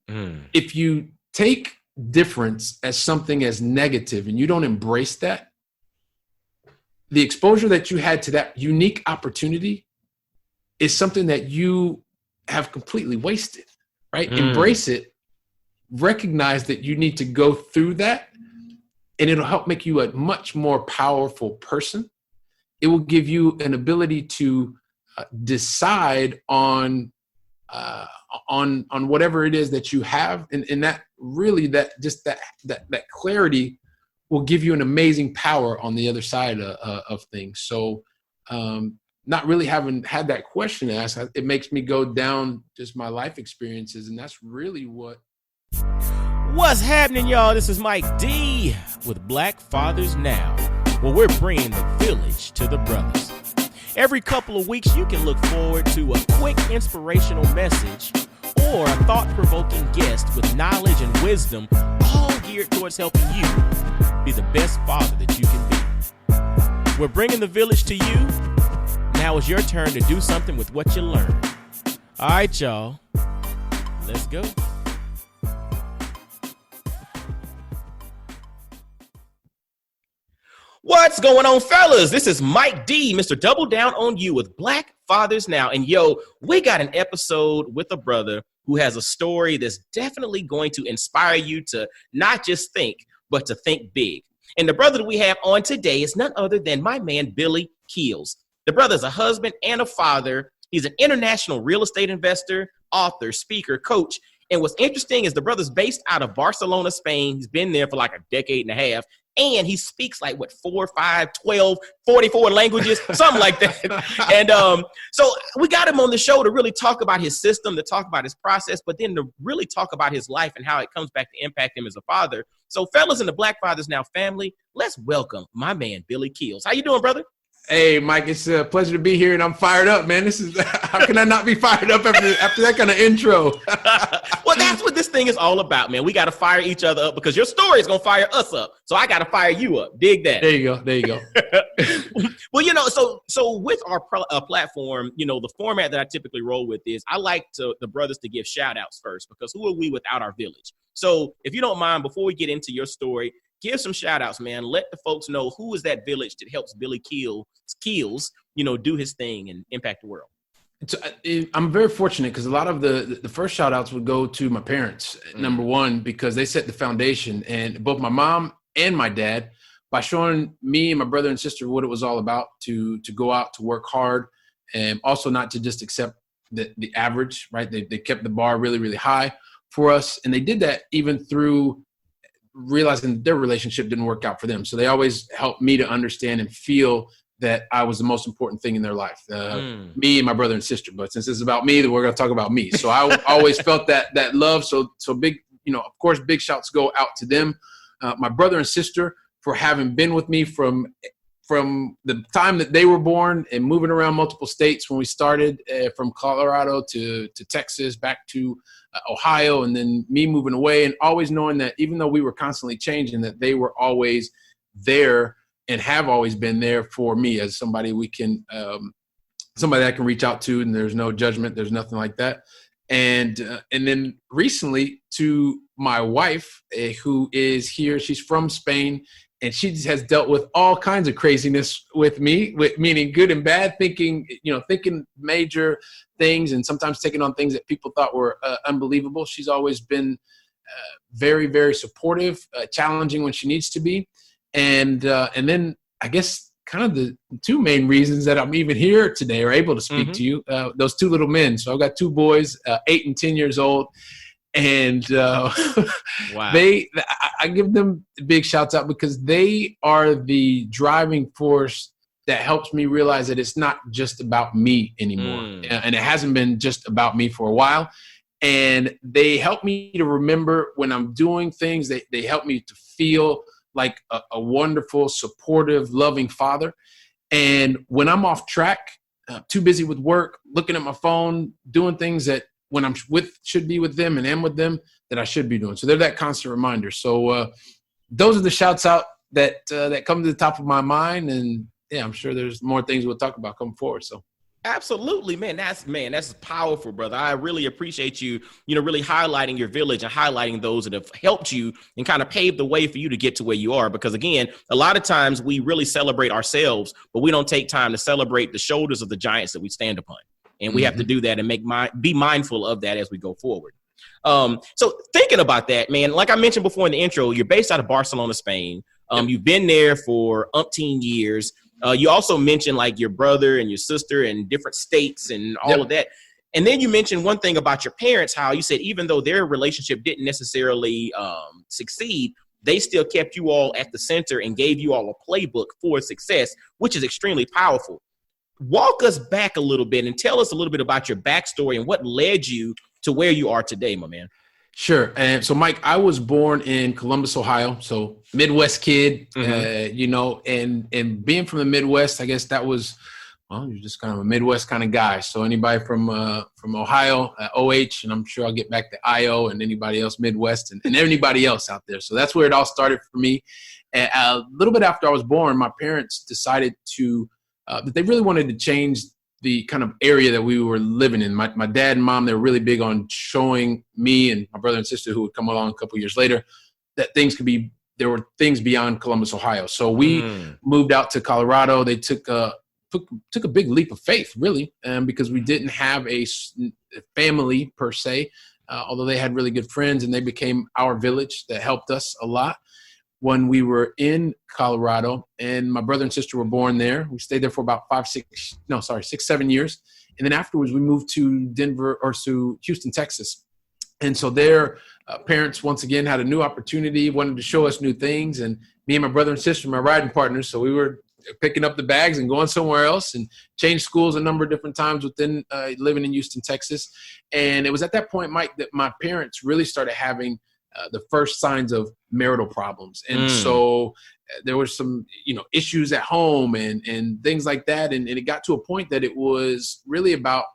If you take difference as something as negative and you don't embrace that, the exposure that you had to that unique opportunity is something that you have completely wasted, right? Embrace it, recognize that you need to go through that, and it'll help make you a much more powerful person. It will give you an ability to decide on whatever it is that you have, and that really that clarity will give you an amazing power on the other side of things. So not really having had that question asked, it makes me go down just my life experiences, and that's really what's happening, y'all. This is Mike D with Black Fathers Now, where we're bringing the village to the brothers. Every couple of weeks, you can look forward to a quick inspirational message or a thought-provoking guest with knowledge and wisdom, all geared towards helping you be the best father that you can be. We're bringing the village to you. Now it's your turn to do something with what you learned. All right, y'all. Let's go. What's going on, fellas? This is Mike D, Mr. Double Down on You with Black Fathers Now. And yo, we got an episode with a brother who has a story that's definitely going to inspire you to not just think, but to think big. And the brother that we have on today is none other than my man, Billy Keels. The brother's a husband and a father. He's an international real estate investor, author, speaker, coach. And what's interesting is the brother's based out of Barcelona, Spain. He's been there for like a decade and a half. And he speaks like, 4, 5, 12, 44 languages, something like that. And so we got him on the show to really talk about his system, to talk about his process, but then to really talk about his life and how it comes back to impact him as a father. So fellas in the Black Fathers Now family, let's welcome my man, Billy Keels. How you doing, brother? Hey, Mike, it's a pleasure to be here, and I'm fired up, man. This is how can I not be fired up after that kind of intro? Well, that's what this thing is all about, man. We got to fire each other up because your story is going to fire us up. So I got to fire you up. Dig that. There you go. Well, so with our platform, the format that I typically roll with is I like the brothers to give shout outs first, because who are we without our village? So if you don't mind, before we get into your story, give some shout outs, man. Let the folks know who is that village that helps Billy Keels, do his thing and impact the world. I'm very fortunate because a lot of the first shout outs would go to my parents, number one, because they set the foundation, and both my mom and my dad, by showing me and my brother and sister what it was all about, to go out to work hard, and also not to just accept the average, right? They kept the bar really, really high for us. And they did that even through realizing their relationship didn't work out for them. So they always helped me to understand and feel that I was the most important thing in their life, me and my brother and sister. But since it's about me, then we're going to talk about me. So I always felt that love. So big, of course, big shouts go out to them. My brother and sister for having been with me from the time that they were born and moving around multiple states when we started, from Colorado to Texas, back to Ohio, and then me moving away, and always knowing that even though we were constantly changing, that they were always there and have always been there for me as somebody somebody I can reach out to, and there's no judgment, there's nothing like that. And then recently to my wife, who is here, she's from Spain, and she has dealt with all kinds of craziness with me, meaning good and bad, thinking major things, and sometimes taking on things that people thought were unbelievable. She's always been very, very supportive, challenging when she needs to be. And then I guess kind of the two main reasons that I'm even here today or able to speak to you, those two little men. So I've got two boys, 8 and 10 years old. And wow. I give them big shouts out because they are the driving force that helps me realize that it's not just about me anymore. And it hasn't been just about me for a while. And they help me to remember when I'm doing things, they help me to feel like a wonderful, supportive, loving father. And when I'm off track, too busy with work, looking at my phone, doing things that when I'm should be with them and am with them, that I should be doing. So they're that constant reminder. So those are the shouts out that come to the top of my mind. And yeah, I'm sure there's more things we'll talk about coming forward. So Absolutely, man. That's powerful, brother. I really appreciate you, really highlighting your village and highlighting those that have helped you and kind of paved the way for you to get to where you are. Because again, a lot of times we really celebrate ourselves, but we don't take time to celebrate the shoulders of the giants that we stand upon. And we have to do that and be mindful of that as we go forward. So thinking about that, man, like I mentioned before in the intro, you're based out of Barcelona, Spain. You've been there for umpteen years. You also mentioned like your brother and your sister in different states and all of that. And then you mentioned one thing about your parents, how you said even though their relationship didn't necessarily succeed, they still kept you all at the center and gave you all a playbook for success, which is extremely powerful. Walk us back a little bit and tell us a little bit about your backstory and what led you to where you are today, my man. Sure. And so, Mike, I was born in Columbus, Ohio. So Midwest kid, and being from the Midwest, I guess that was, well, you're just kind of a Midwest kind of guy. So anybody from Ohio, OH, and I'm sure I'll get back to IO and anybody else Midwest and anybody else out there. So that's where it all started for me. And a little bit after I was born, my parents decided that they really wanted to change the kind of area that we were living in. My dad and mom, they were really big on showing me and my brother and sister who would come along a couple of years later that there were things beyond Columbus, Ohio. So we moved out to Colorado. They took a big leap of faith, really, because we didn't have a family per se, although they had really good friends, and they became our village that helped us a lot. When we were in Colorado and my brother and sister were born there, we stayed there for about 6, 7 years. And then afterwards we moved to Houston, Texas. And so their parents, once again, had a new opportunity, wanted to show us new things. And me and my brother and sister, my riding partners. So we were picking up the bags and going somewhere else and changed schools a number of different times within living in Houston, Texas. And it was at that point, Mike, that my parents really started having the first signs of marital problems. And so there were some, issues at home and things like that. And it got to a point that it was really about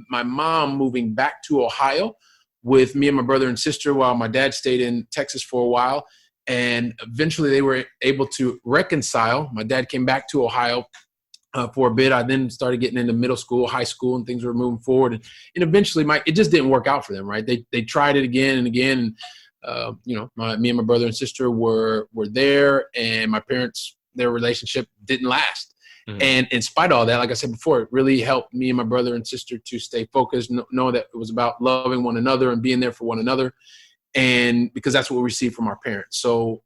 my mom moving back to Ohio with me and my brother and sister while my dad stayed in Texas for a while. And eventually they were able to reconcile. My dad came back to Ohio for a bit. I then started getting into middle school, high school, and things were moving forward. And eventually, Mike, it just didn't work out for them, right? They tried it again and again. And me and my brother and sister were there, and my parents, their relationship didn't last. And in spite of all that, like I said before, it really helped me and my brother and sister to stay focused, know that it was about loving one another and being there for one another. And because that's what we received from our parents. So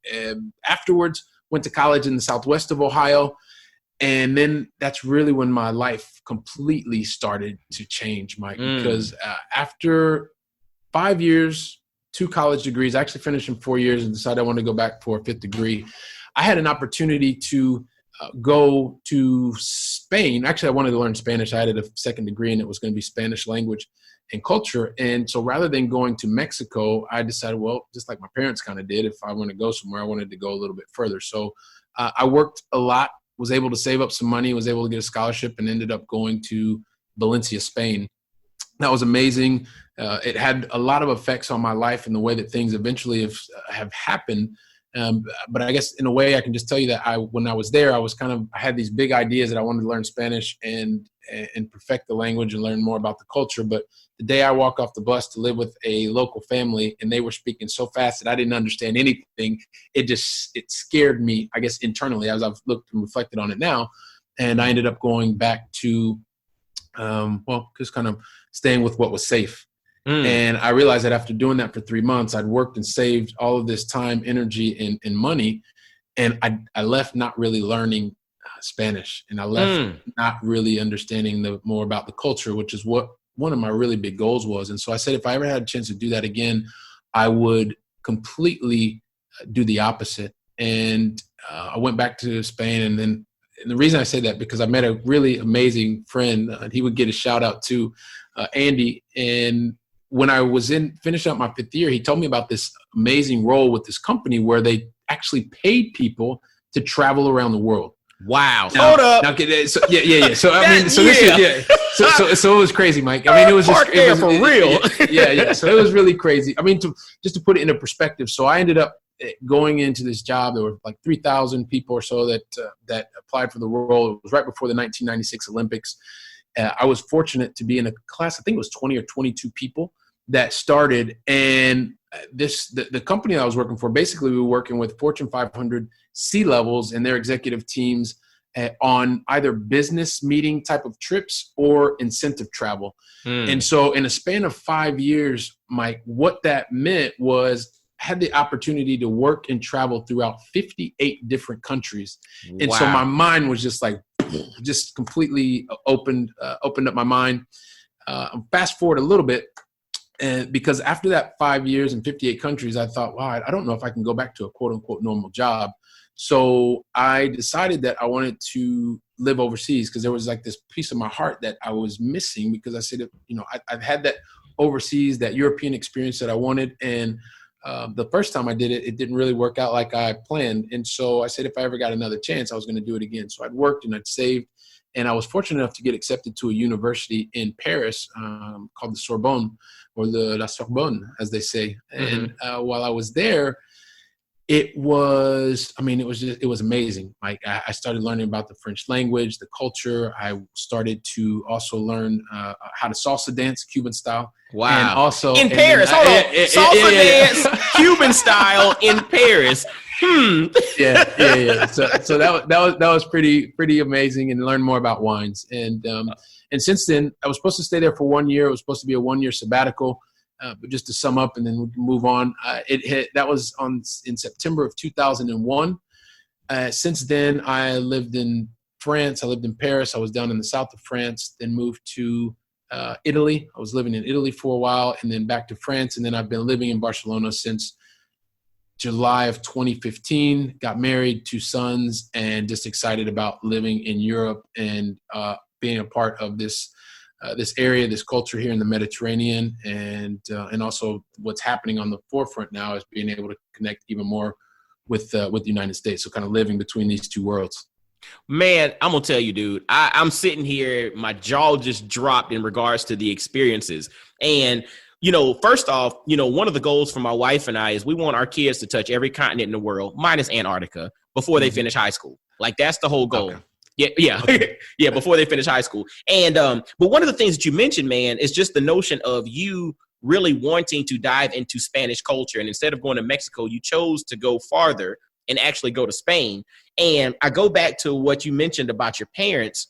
afterwards, went to college in the Southwest of Ohio. And then that's really when my life completely started to change, Mike, because after 5 years, 2 college degrees. I actually finished in 4 years and decided I wanted to go back for a 5th degree. I had an opportunity to go to Spain. Actually, I wanted to learn Spanish. I had a 2nd degree, and it was going to be Spanish language and culture. And so rather than going to Mexico, I decided, well, just like my parents kind of did, if I want to go somewhere, I wanted to go a little bit further. So I worked a lot, was able to save up some money, was able to get a scholarship, and ended up going to Valencia, Spain. That was amazing. It had a lot of effects on my life and the way that things eventually have happened. But I guess in a way I can just tell you that when I was there, I had these big ideas that I wanted to learn Spanish and perfect the language and learn more about the culture. But the day I walked off the bus to live with a local family and they were speaking so fast that I didn't understand anything, it scared me, I guess, internally as I've looked and reflected on it now. And I ended up going back to, just kind of staying with what was safe. And I realized that after doing that for 3 months, I'd worked and saved all of this time, energy, and money. And I left not really learning Spanish. And I left not really understanding more about the culture, which is what one of my really big goals was. And so I said, if I ever had a chance to do that again, I would completely do the opposite. And I went back to Spain. And the reason I say that, because I met a really amazing friend. He would get a shout out to Andy. And when I was finishing up my 5th year, he told me about this amazing role with this company where they actually paid people to travel around the world. Wow. Hold up. So, yeah. So, I mean, so this is, so it was crazy, Mike. I mean, it was just, it was for real. Yeah. So it was really crazy. I mean, just to put it into perspective. So I ended up going into this job. There were like 3,000 people or so that applied for the role. It was right before the 1996 Olympics. I was fortunate to be in a class, I think it was 20 or 22 people that started. And the company I was working for, basically we were working with Fortune 500 C-levels and their executive teams on either business meeting type of trips or incentive travel. And so in a span of 5 years, Mike, what that meant was I had the opportunity to work and travel throughout 58 different countries. And so my mind was just like, just completely opened up my mind. Fast forward a little bit. And because after that 5 years in 58 countries, I thought, wow, I don't know if I can go back to a quote unquote normal job. So I decided that I wanted to live overseas because there was like this piece of my heart that I was missing, because I said, I've had that overseas, that European experience that I wanted. And the first time I did it, it didn't really work out like I planned. And so I said, if I ever got another chance, I was going to do it again. So I'd worked and I'd saved. And I was fortunate enough to get accepted to a university in Paris called the Sorbonne, or La Sorbonne, as they say. And while I was there, it was amazing. Like I started learning about the French language, the culture. I started to also learn how to salsa dance, Cuban style. Wow. And also in Paris. Hold on. Salsa dance, Cuban style in Paris. Yeah. So that was pretty amazing, and learn more about wines. And since then, I was supposed to stay there for 1 year. It was supposed to be a 1 year sabbatical. But just to sum up, and then we can move on. That was in September of 2001. Since then, I lived in France. I lived in Paris. I was down in the south of France. Then moved to Italy. I was living in Italy for a while, and then back to France. And then I've been living in Barcelona since July of 2015. Got married, 2 sons, and just excited about living in Europe and being a part of this area, this culture here in the Mediterranean, and also what's happening on the forefront now is being able to connect even more with the United States. So kind of living between these two worlds. Man, I'm going to tell you, dude, I'm sitting here, my jaw just dropped in regards to the experiences. And, first off, one of the goals for my wife and I is we want our kids to touch every continent in the world, minus Antarctica, before they finish high school. Like, that's the whole goal. Okay. Yeah. Yeah. Before they finish high school. And, but one of the things that you mentioned, man, is just the notion of you really wanting to dive into Spanish culture. And instead of going to Mexico, you chose to go farther and actually go to Spain. And I go back to what you mentioned about your parents.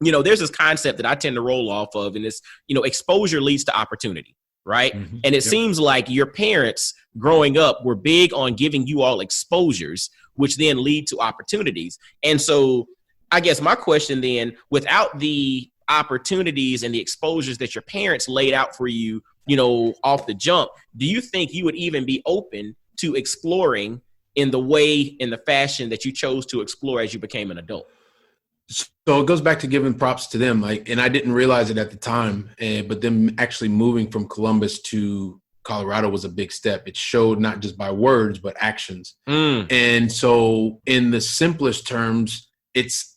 There's this concept that I tend to roll off of, and it's, exposure leads to opportunity, right? Mm-hmm. And it seems like your parents growing up were big on giving you all exposures, which then lead to opportunities. And so I guess my question then, without the opportunities and the exposures that your parents laid out for you, off the jump, do you think you would even be open to exploring in the fashion that you chose to explore as you became an adult? So it goes back to giving props to them. And I didn't realize it at the time, but them actually moving from Columbus to Colorado was a big step. It showed not just by words, but actions. And so in the simplest terms, it's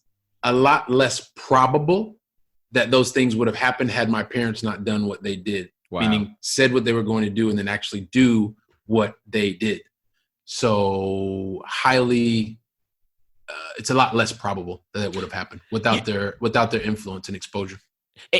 a lot less probable that those things would have happened had my parents not done what they did. Wow. Meaning said what they were going to do and then actually do what they did. So it's a lot less probable that it would have happened without their influence and exposure.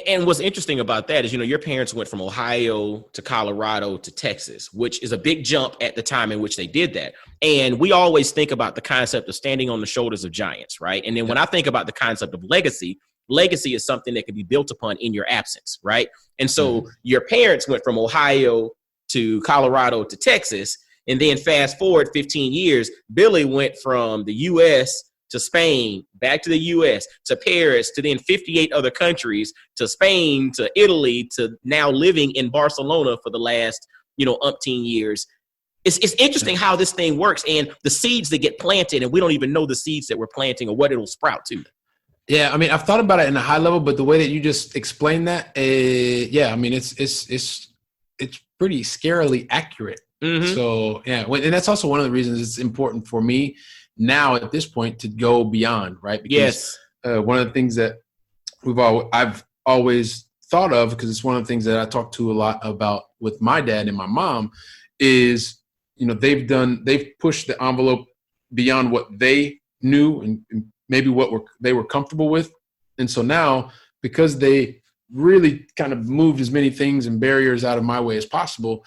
And what's interesting about that is, your parents went from Ohio to Colorado to Texas, which is a big jump at the time in which they did that. And we always think about the concept of standing on the shoulders of giants, right? And then when I think about the concept of legacy is something that can be built upon in your absence, right? And so your parents went from Ohio to Colorado to Texas, and then fast forward 15 years, Billy went from the U.S. to Spain, back to the U.S., to Paris, to then 58 other countries, to Spain, to Italy, to now living in Barcelona for the last, umpteen years. It's interesting how this thing works and the seeds that get planted, and we don't even know the seeds that we're planting or what it'll sprout to. Yeah, I've thought about it in a high level, but the way that you just explained that, it's pretty scarily accurate. Mm-hmm. So, and that's also one of the reasons it's important for me now at this point to go beyond, right? Because one of the things that I've always thought of, because it's one of the things that I talk to a lot about with my dad and my mom, is they've pushed the envelope beyond what they knew and maybe what they were comfortable with, and so now because they really kind of moved as many things and barriers out of my way as possible,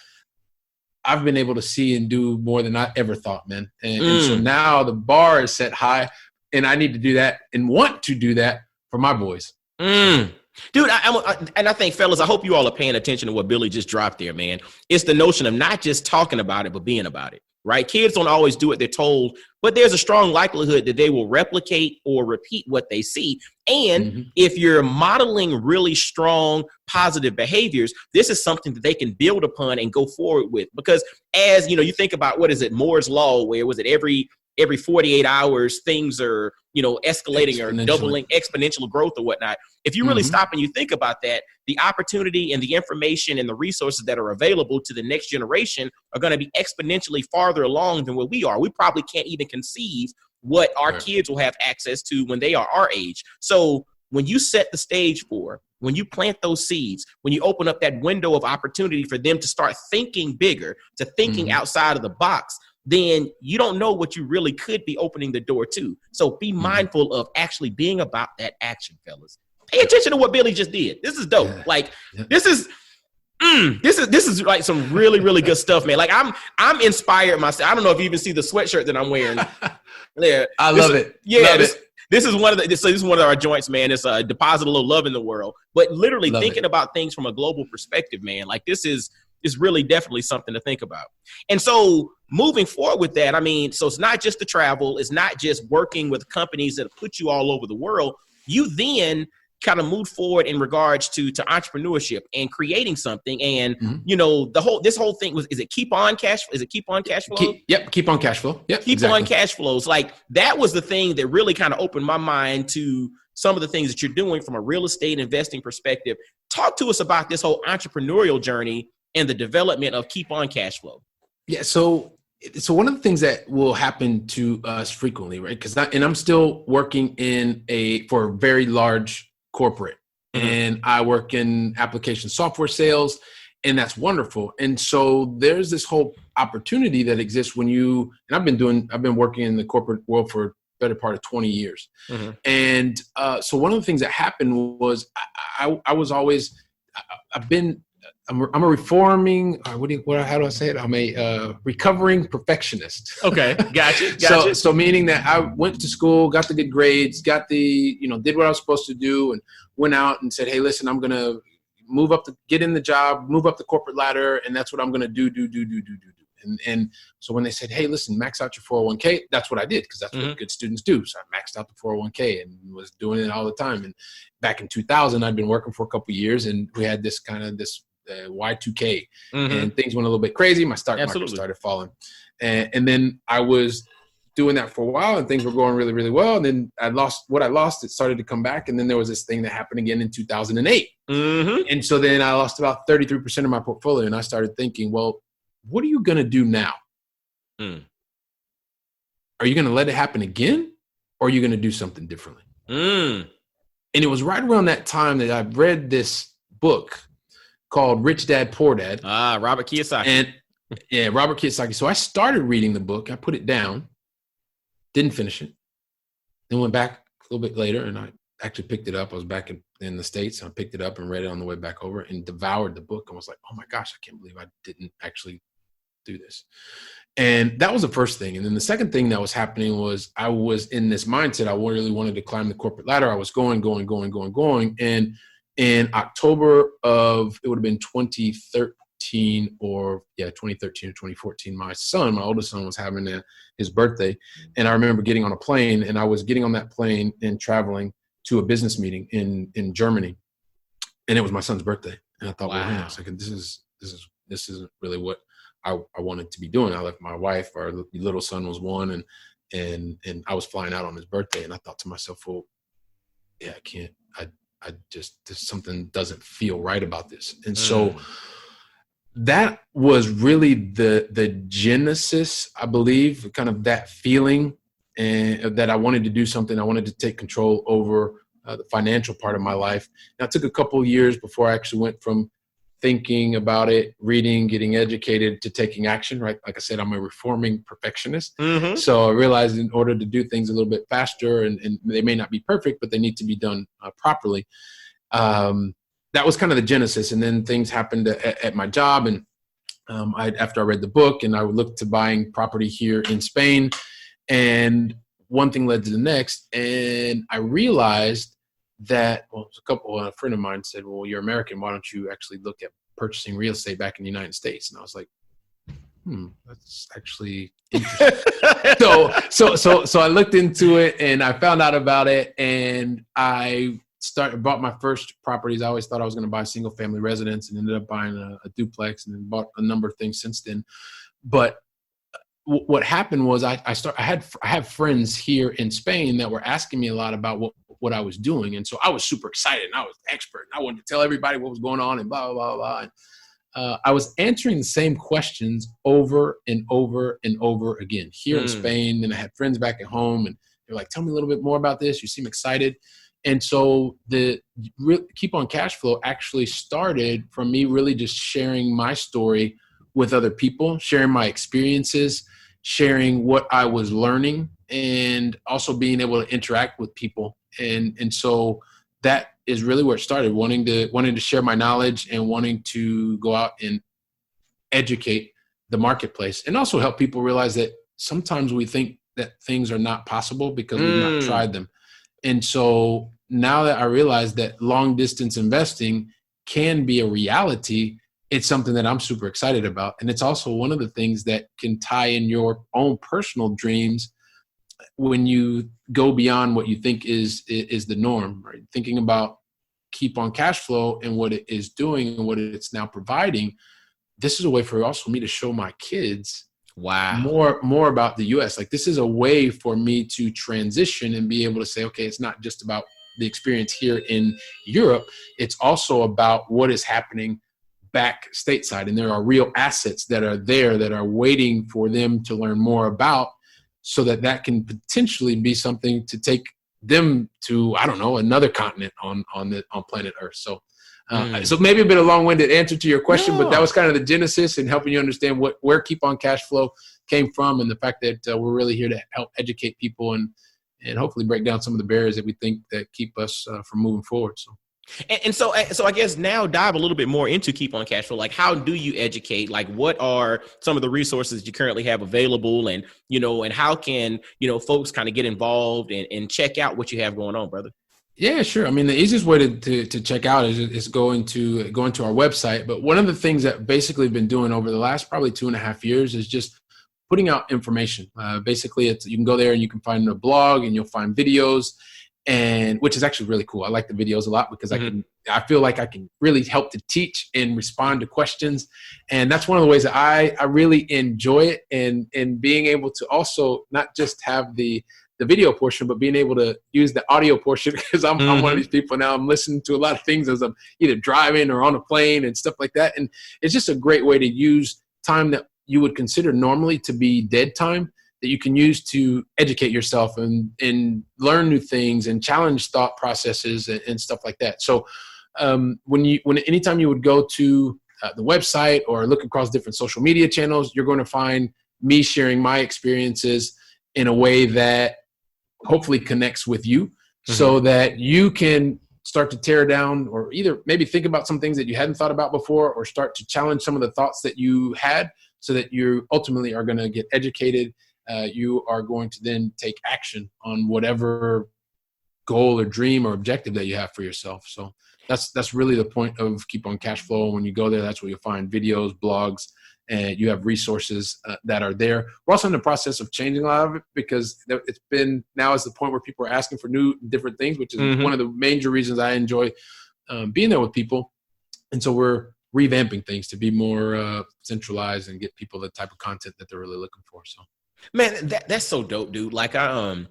I've been able to see and do more than I ever thought, man. And so now the bar is set high, and I need to do that and want to do that for my boys. Dude, I think, fellas, I hope you all are paying attention to what Billy just dropped there, man. It's the notion of not just talking about it, but being about it, right? Kids don't always do what they're told, but there's a strong likelihood that they will replicate or repeat what they see. And if you're modeling really strong, positive behaviors, this is something that they can build upon and go forward with. Because as, you think about, what is it, Moore's Law, where was it every 48 hours, things are, escalating or doubling, exponential growth or whatnot. If you really stop and you think about that, the opportunity and the information and the resources that are available to the next generation are going to be exponentially farther along than what we are. We probably can't even conceive what our kids will have access to when they are our age. So when you set the stage when you plant those seeds, when you open up that window of opportunity for them to start thinking bigger, to thinking outside of the box, then you don't know what you really could be opening the door to. So be mindful of actually being about that action, fellas. Pay attention to what Billy just did. This is dope. This is like some really, really good stuff, man. Like I'm inspired myself. I don't know if you even see the sweatshirt that I'm wearing. There. I love it. Yeah. This is one of our joints, man. It's a deposit a little love in the world, but literally thinking about things from a global perspective, man. Like this is really definitely something to think about. And so moving forward with that, so it's not just the travel, it's not just working with companies that put you all over the world. You then kind of move forward in regards to entrepreneurship and creating something. And, this whole thing is it KeepOnCashFlow? Yep. KeepOnCashFlow. Yep. KeepOnCashFlows. Like that was the thing that really kind of opened my mind to some of the things that you're doing from a real estate investing perspective. Talk to us about this whole entrepreneurial journey and the development of KeepOnCashFlow. Yeah. So one of the things that will happen to us frequently, right? I'm still working for a very large corporate, and I work in application software sales, and that's wonderful. And so there's this whole opportunity that exists when I've been working in the corporate world for a better part of 20 years. And so one of the things that happened was I was always, I'm a reforming, how do I say it? I'm a recovering perfectionist. Okay, gotcha. So meaning that I went to school, got the good grades, got did what I was supposed to do, and went out and said, hey, listen, I'm going to get in the job, move up the corporate ladder, and that's what I'm going to do. And so when they said, hey, listen, max out your 401k, that's what I did, because that's what good students do. So I maxed out the 401k and was doing it all the time. And back in 2000, I'd been working for a couple of years, and we had this Y2K, and things went a little bit crazy. My stock market started falling. And then I was doing that for a while, and things were going really, really well. And then I lost what I lost. It started to come back. And then there was this thing that happened again in 2008. And so then I lost about 33% of my portfolio. And I started thinking, well, what are you going to do now? Are you going to let it happen again? Or are you going to do something differently? And it was right around that time that I read this book called Rich Dad, Poor Dad. Robert Kiyosaki. And Robert Kiyosaki. So I started reading the book. I put it down, didn't finish it. Then went back a little bit later, and I actually picked it up. I was back in the States, and I picked it up and read it on the way back over and devoured the book. And was like, oh my gosh, I can't believe I didn't actually do this. And that was the first thing. And then the second thing that was happening was I was in this mindset. I really wanted to climb the corporate ladder. I was going. And in October of, it would have been 2013 or 2014, my oldest son was having his birthday. And I remember getting on a plane, and I was getting on that plane and traveling to a business meeting in Germany. And it was my son's birthday. And I thought, wow, well, this isn't really what I wanted to be doing. I left my wife, our little son was 1, and I was flying out on his birthday. And I thought to myself, well, yeah, I can't, something doesn't feel right about this. And so that was really the genesis, I believe, kind of that feeling, and that I wanted to do something. I wanted to take control over the financial part of my life. Now, it took a couple of years before I actually went from thinking about it, reading, getting educated, to taking action, right? Like I said, I'm a reforming perfectionist. So I realized in order to do things a little bit faster, and they may not be perfect, but they need to be done properly. that was kind of the genesis. And then things happened at my job. And after I read the book, and I looked to buying property here in Spain, and one thing led to the next. And I realized that, a friend of mine said, well, you're American. Why don't you actually look at purchasing real estate back in the United States? And I was like, that's actually interesting. So I looked into it and I found out about it, and I bought my first properties. I always thought I was going to buy a single family residence, and ended up buying a duplex, and then bought a number of things since then. But what happened was I have friends here in Spain that were asking me a lot about what I was doing. And so I was super excited, and I was an expert, and I wanted to tell everybody what was going on and blah, blah, blah, blah. And, I was answering the same questions over and over and over again here in Spain. And I had friends back at home, and they're like, tell me a little bit more about this. You seem excited. And so the Keep on Cash Flow actually started from me really just sharing my story with other people, sharing my experiences, sharing what I was learning, and also being able to interact with people. And so that is really where it started, wanting to share my knowledge and wanting to go out and educate the marketplace, and also help people realize that sometimes we think that things are not possible because we've not tried them. And so now that I realize that long distance investing can be a reality, it's something that I'm super excited about. And it's also one of the things that can tie in your own personal dreams when you go beyond what you think is the norm, right? Thinking about Keep on Cash Flow and what it is doing and what it's now providing. This is a way for also me to show my kids more about the US. Like, this is a way for me to transition and be able to say, okay, it's not just about the experience here in Europe. It's also about what is happening back stateside. And there are real assets that are there that are waiting for them to learn more about, so that can potentially be something to take them to, I don't know, another continent on planet Earth. So so maybe a bit of a long-winded answer to your question, but that was kind of the genesis in helping you understand where Keep on Cash Flow came from, and the fact that we're really here to help educate people and hopefully break down some of the barriers that we think that keep us from moving forward. So I guess now dive a little bit more into Keep on Cash Flow. Like, how do you educate? Like, what are some of the resources you currently have available, and and how can folks kind of get involved and check out what you have going on, brother? Yeah, sure. I mean, the easiest way to check out is going to our website. But one of the things that basically I've been doing over the last probably 2.5 years is just putting out information. Basically, you can go there and you can find a blog, and you'll find videos, and which is actually really cool. I like the videos a lot because I feel like I can really help to teach and respond to questions. And that's one of the ways that I really enjoy it, and being able to also not just have the video portion, but being able to use the audio portion, because I'm one of these people now. I'm listening to a lot of things as I'm either driving or on a plane and stuff like that. And it's just a great way to use time that you would consider normally to be dead time, that you can use to educate yourself and learn new things and challenge thought processes and stuff like that. So anytime you would go to the website or look across different social media channels, you're going to find me sharing my experiences in a way that hopefully connects with you, so that you can start to tear down, or either maybe think about some things that you hadn't thought about before, or start to challenge some of the thoughts that you had, so that you ultimately are going to get educated. You are going to then take action on whatever goal or dream or objective that you have for yourself. So that's really the point of Keep on Cash Flow. When you go there, that's where you'll find videos, blogs, and you have resources that are there. We're also in the process of changing a lot of it, because it's been now is the point where people are asking for new, different things, which is one of the major reasons I enjoy being there with people. And so we're revamping things to be more centralized and get people the type of content that they're really looking for. So, man, that's so dope, dude. Like, I'm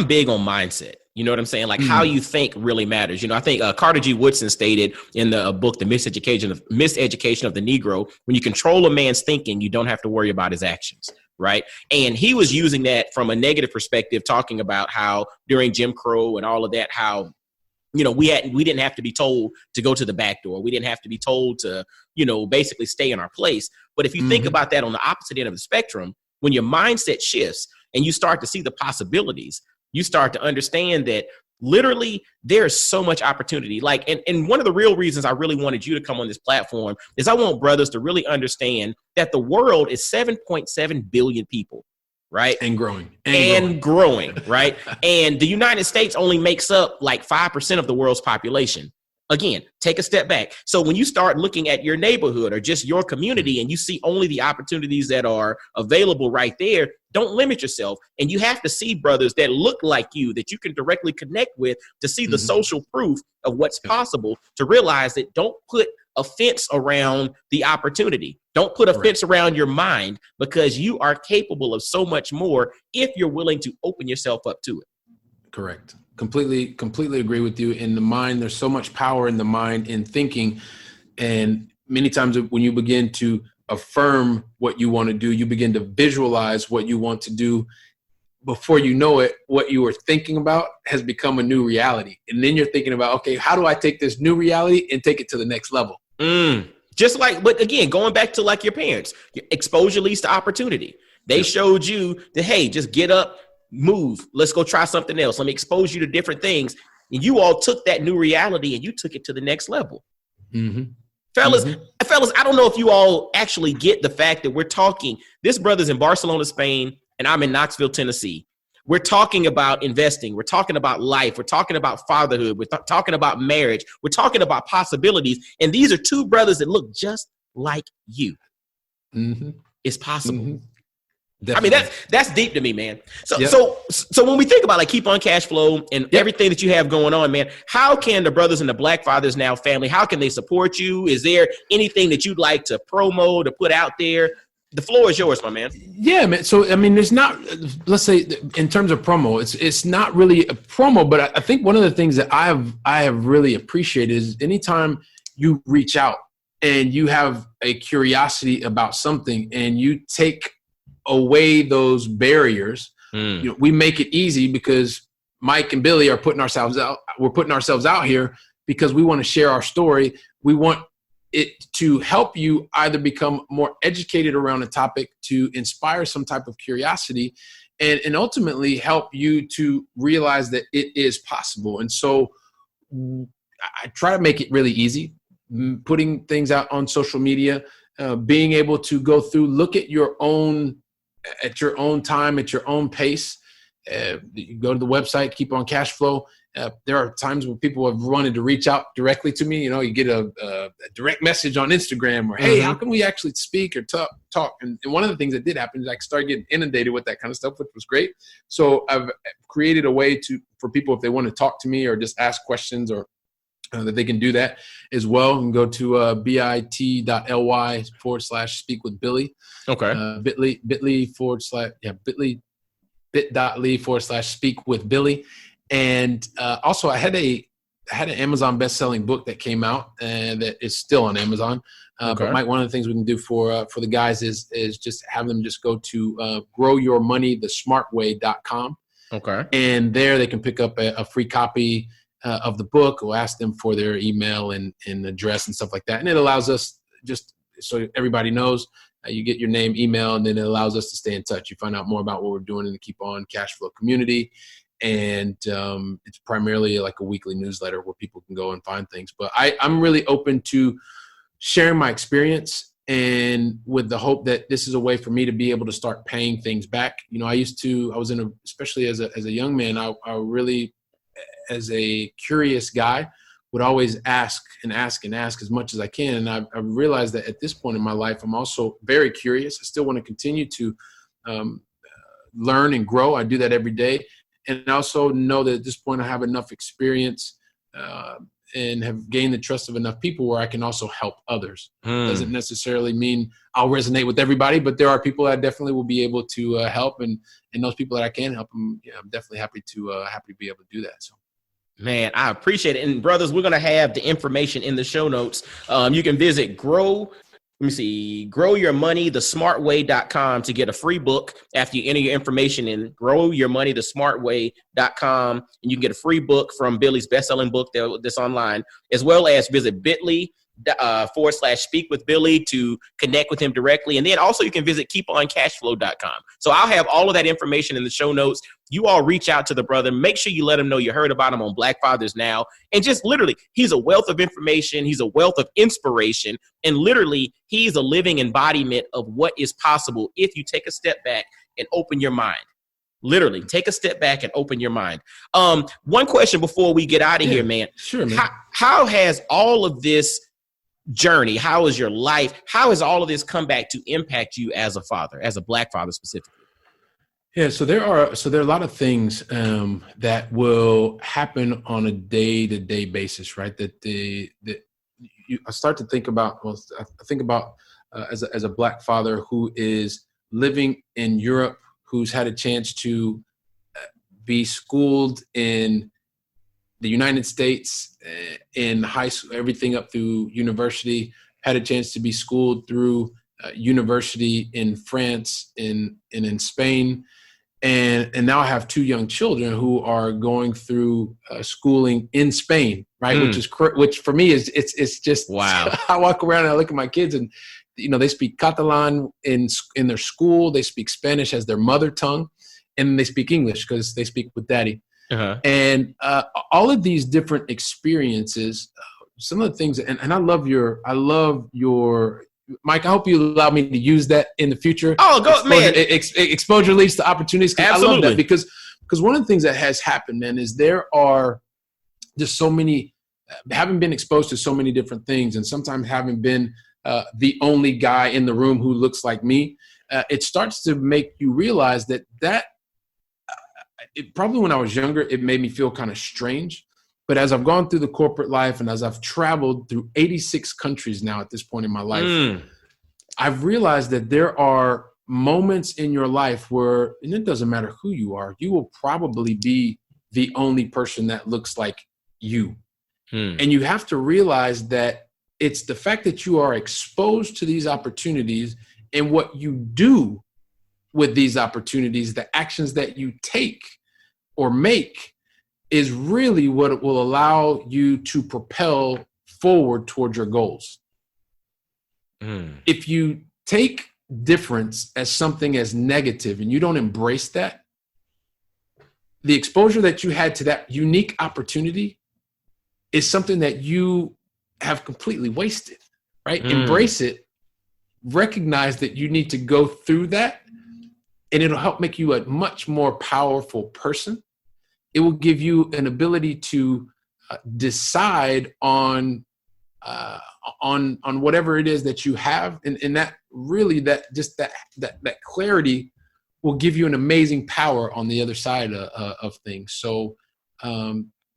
big on mindset. You know what I'm saying? Like, how you think really matters. I think Carter G. Woodson stated in the book, The Miseducation of the Negro, when you control a man's thinking, you don't have to worry about his actions, right? And he was using that from a negative perspective, talking about how during Jim Crow and all of that, how we didn't have to be told to go to the back door. We didn't have to be told to, basically stay in our place. But if you think about that on the opposite end of the spectrum, when your mindset shifts and you start to see the possibilities, you start to understand that Literally, there's so much opportunity. Like, and one of the real reasons I really wanted you to come on this platform is I want brothers to really understand that the world is 7.7 billion people, right? And growing. And growing, right? And the United States only makes up like 5% of the world's population. Again, take a step back. So when you start looking at your neighborhood or just your community and you see only the opportunities that are available right there, don't limit yourself. And you have to see brothers that look like you, that you can directly connect with to see the social proof of what's possible, to realize that don't put a fence around the opportunity. Don't put a fence around your mind, because you are capable of so much more if you're willing to open yourself up to it. Correct. Completely agree with you. In the mind, there's so much power in the mind, in thinking. And many times when you begin to affirm what you want to do, you begin to visualize what you want to do. Before you know it, what you were thinking about has become a new reality. And then you're thinking about, okay, how do I take this new reality and take it to the next level? Just like, but again, going back to like your parents, exposure leads to opportunity. They showed you that, hey, just get up, move. Let's go try something else. Let me expose you to different things. And you all took that new reality and you took it to the next level. Fellas, I don't know if you all actually get the fact that we're talking, this brother's in Barcelona, Spain, and I'm in Knoxville, Tennessee. We're talking about investing. We're talking about life. We're talking about fatherhood. We're talking about marriage. We're talking about possibilities. And these are two brothers that look just like you. It's possible. Definitely. I mean, that's deep to me, man. So when we think about like Keep on Cash Flow and everything that you have going on, man, how can the brothers in the Black Fathers Now family, how can they support you? Is there anything that you'd like to promo, to put out there? The floor is yours, my man. Yeah, man. So, I mean, there's not, let's say in terms of promo, it's not really a promo, but I think one of the things that I have really appreciated is anytime you reach out and you have a curiosity about something and you take away those barriers, you know, we make it easy because Mike and Billy are putting ourselves out. We're putting ourselves out here because we want to share our story. We want it to help you either become more educated around a topic, to inspire some type of curiosity, and ultimately help you to realize that it is possible. And so I try to make it really easy, putting things out on social media, being able to go through, look at your own time, at your own pace. You go to the website, KeepOnCashFlow. There are times when people have wanted to reach out directly to me. You know, you get a direct message on Instagram or, hey, how can we actually speak or talk? And one of the things that did happen is I started getting inundated with that kind of stuff, which was great. So I've created a way for people, if they want to talk to me or just ask questions, or that they can do that as well. And go to bit.ly/speak with Billy. Okay. bit.ly/speak with Billy. And also I had an Amazon best-selling book that came out and that is still on Amazon. But Mike, one of the things we can do for the guys is just have them just go to growyourmoneythesmartway.com. Okay. And there they can pick up a free copy of the book. We'll ask them for their email and address and stuff like that. And it allows us, just so everybody knows, you get your name, email, and then it allows us to stay in touch. You find out more about what we're doing in the Keep On Cashflow community. And it's primarily like a weekly newsletter where people can go and find things. But I'm really open to sharing my experience, and with the hope that this is a way for me to be able to start paying things back. You know, especially as a young man, I really, as a curious guy, would always ask as much as I can. And I realized that at this point in my life, I'm also very curious. I still want to continue to learn and grow. I do that every day. And I also know that at this point I have enough experience and have gained the trust of enough people where I can also help others. Doesn't necessarily mean I'll resonate with everybody, but there are people that I definitely will be able to help. And those people that I can help, I'm definitely happy to be able to do that. So. Man, I appreciate it. And brothers, we're going to have the information in the show notes. You can visit growyourmoneythesmartway.com to get a free book after you enter your information in growyourmoneythesmartway.com. And you can get a free book from Billy's best-selling book that's online, as well as visit bit.ly /speak with Billy to connect with him directly. And then also you can visit KeepOnCashFlow.com. So I'll have all of that information in the show notes. You all reach out to the brother. Make sure you let him know you heard about him on Black Fathers Now. And just literally, he's a wealth of information. He's a wealth of inspiration. And literally, he's a living embodiment of what is possible if you take a step back and open your mind. Literally, take a step back and open your mind. One question before we get out of here, man. Sure, man. How has all of this journey, how is your life, how has all of this come back to impact you as a father, as a Black father specifically? Yeah, so there are a lot of things that will happen on a day-to-day basis, right? I start to think about. Well, I think about as a Black father who is living in Europe, who's had a chance to be schooled in the United States, in high school, everything up through university. Had a chance to be schooled through university in France, and in Spain. And now I have two young children who are going through schooling in Spain, right? Which for me is it's just wow. I walk around and I look at my kids, and they speak Catalan in their school. They speak Spanish as their mother tongue, and they speak English because they speak with daddy. Uh-huh. And all of these different experiences, some of the things, and I love your Mike, I hope you allow me to use that in the future. Oh, go, man. Exposure leads to opportunities. Absolutely. I love that because one of the things that has happened, man, is there are just so many, having been exposed to so many different things, and sometimes having been the only guy in the room who looks like me, it starts to make you realize that probably when I was younger, it made me feel kind of strange. But as I've gone through the corporate life and as I've traveled through 86 countries now at this point in my life, I've realized that there are moments in your life where, and it doesn't matter who you are, you will probably be the only person that looks like you. And you have to realize that it's the fact that you are exposed to these opportunities and what you do with these opportunities, the actions that you take or make, is really what will allow you to propel forward towards your goals. If you take difference as something as negative and you don't embrace that, the exposure that you had to that unique opportunity is something that you have completely wasted, right? Embrace it, recognize that you need to go through that, and it'll help make you a much more powerful person. It will give you an ability to decide on whatever it is that you have, and that really that clarity will give you an amazing power on the other side of things. So,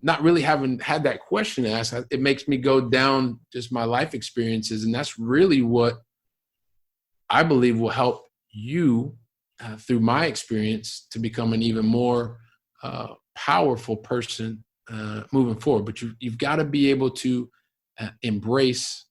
not really having had that question asked, it makes me go down just my life experiences, and that's really what I believe will help you through my experience to become an even more powerful person moving forward. But you've got to be able to embrace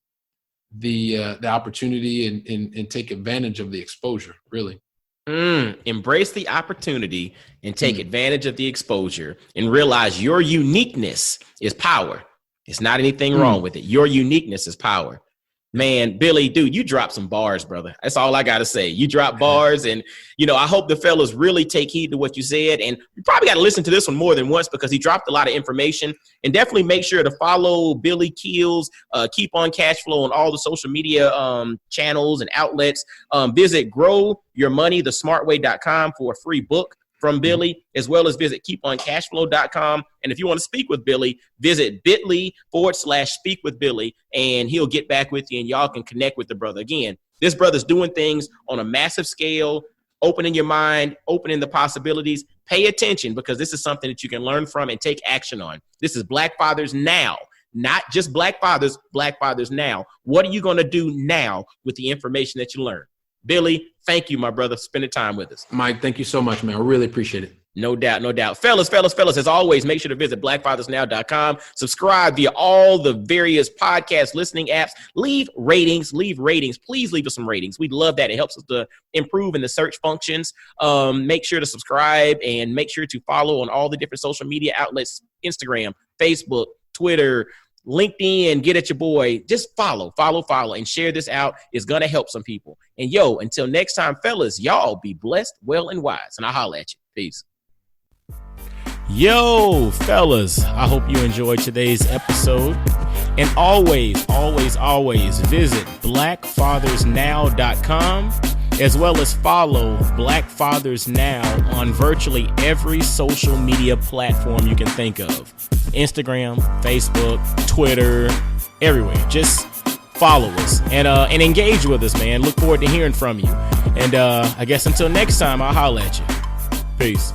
the opportunity and take advantage of the exposure, really. Embrace the opportunity and take advantage of the exposure and realize your uniqueness is power. It's not anything wrong with it. Your uniqueness is power. Man, Billy, dude, you dropped some bars, brother. That's all I got to say. You dropped bars, and, I hope the fellas really take heed to what you said. And you probably got to listen to this one more than once because he dropped a lot of information. And definitely make sure to follow Billy Keels, Keep on Cash Flow on all the social media channels and outlets. Visit growyourmoneythesmartway.com for a free book from Billy, as well as visit KeepOnCashFlow.com. And if you want to speak with Billy, visit bit.ly/speak with Billy, and he'll get back with you and y'all can connect with the brother. Again, this brother's doing things on a massive scale, opening your mind, opening the possibilities. Pay attention because this is something that you can learn from and take action on. This is Black Fathers Now, not just Black Fathers Now. What are you going to do now with the information that you learn? Billy, thank you, my brother, for spending time with us. Mike, thank you so much, man. I really appreciate it. No doubt, no doubt. Fellas, as always, make sure to visit blackfathersnow.com. Subscribe via all the various podcast listening apps. Leave ratings. Please leave us some ratings. We'd love that. It helps us to improve in the search functions. Make sure to subscribe and make sure to follow on all the different social media outlets, Instagram, Facebook, Twitter, LinkedIn, get at your boy. Just follow, and share this out. It's going to help some people. And until next time, fellas, y'all be blessed, well, and wise. And I'll holler at you. Peace. Yo, fellas, I hope you enjoyed today's episode. And always visit blackfathersnow.com, as well as follow Black Fathers Now on virtually every social media platform you can think of. Instagram, Facebook, Twitter, everywhere. Just follow us and engage with us, man. Look forward to hearing from you. And I guess until next time, I'll holler at you. Peace.